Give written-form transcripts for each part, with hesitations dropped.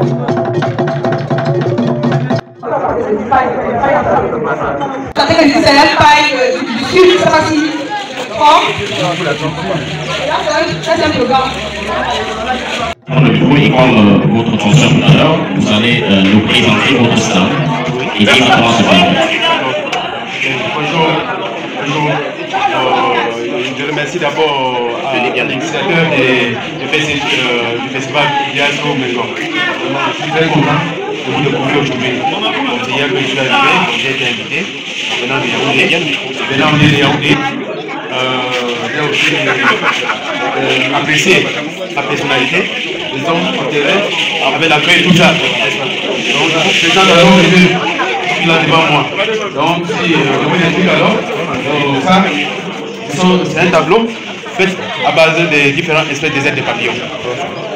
Avant de jouer votre concert tout à l'heure, vous allez nous présenter votre stand et dire comment se fait. Bonjour. Je remercie d'abord l'initiateur du festival Diazo Mengo. Je suis très content de vous découvrir aujourd'hui. C'est hier que je suis arrivé, j'ai été invité. Venant de Yaoundé. J'ai aussi apprécié la personnalité, les hommes au terrain, avec l'accueil et tout ça. Donc, les gens d'abord venus là devant moi. Donc, si je vous explique alors, ça, c'est un tableau fait à base des différents espèces des ailes de papillons.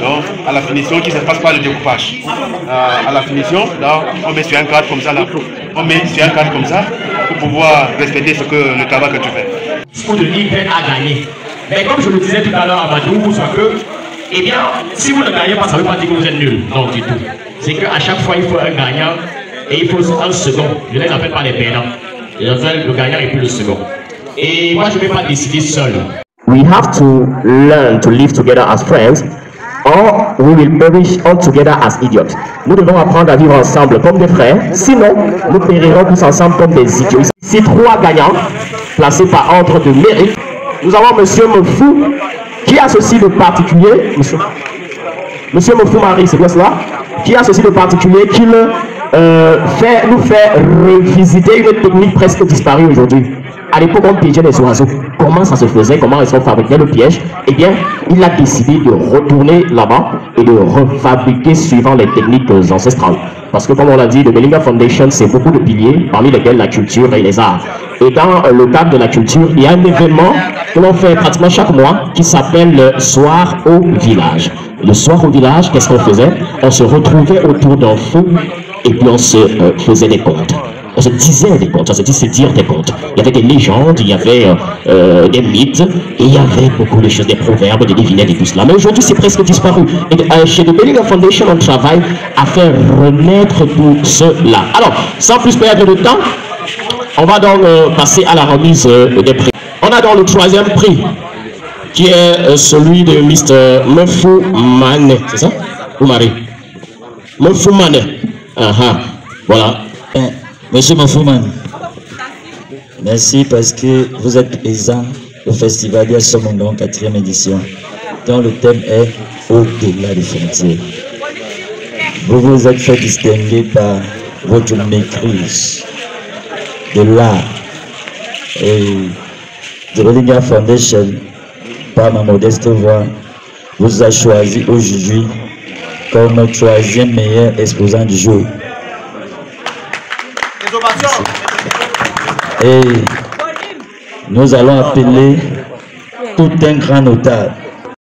Donc, à la finition, qui ne se passe pas le découpage. À la finition, là, on met sur un cadre comme ça, là. On met sur un cadre comme ça pour pouvoir respecter le travail que tu fais. Ce de l'IPEN a gagné. Mais comme je le disais tout à l'heure à Madou, eh bien, si vous ne gagnez pas, ça ne veut pas dire que vous êtes nul. Non, du tout. C'est qu'à chaque fois, il faut un gagnant et il faut un second. Je ne les appelle pas les perdants. Je appelle le gagnant et puis le second. Et moi, je ne vais pas décider seul. We have to learn to live together as friends, or we will perish all together as idiots. Nous devons apprendre à vivre ensemble comme des frères, sinon nous périrons tous ensemble comme des idiots. Ici, 3 gagnants, placés par ordre de mérite. Nous avons Monsieur Mofou, qui a ceci de particulier, Monsieur Mofou Marie, c'est bien cela, qui a ceci de particulier qu'il nous fait revisiter une technique presque disparue aujourd'hui. À l'époque, on piégeait les oiseaux. Comment ça se faisait? Comment ils ont fabriqué le piège? Eh bien, il a décidé de retourner là-bas et de refabriquer suivant les techniques ancestrales. Parce que, comme on l'a dit, le Bellingham Foundation, c'est beaucoup de piliers, parmi lesquels la culture et les arts. Et dans le cadre de la culture, il y a un événement que l'on fait pratiquement chaque mois qui s'appelle le Soir au village. Le Soir au village, qu'est-ce qu'on faisait? On se retrouvait autour d'un feu et puis on se faisait des contes. On se disait des contes, on se disait dire des contes. Il y avait des légendes, il y avait des mythes, et il y avait beaucoup de choses, des proverbes, des devinettes et tout cela. Mais aujourd'hui, c'est presque disparu. Et chez The Bellingham Foundation, on travaille à faire renaître tout cela. Alors, sans plus perdre de temps, on va donc passer à la remise des prix. On a donc le 3e prix, qui est celui de Mr. Mofou Mane, c'est ça? Ou Marie? Mofou Mane. Voilà. Monsieur Mofouman, merci parce que vous êtes présent au Festival Diazo Mengo 4e édition, dont le thème est Au-delà des frontières. Vous vous êtes fait distinguer par votre maîtrise de l'art et The Bellingham Foundation, par ma modeste voix, vous a choisi aujourd'hui comme 3e meilleur exposant du jour. Et nous allons appeler tout un grand notable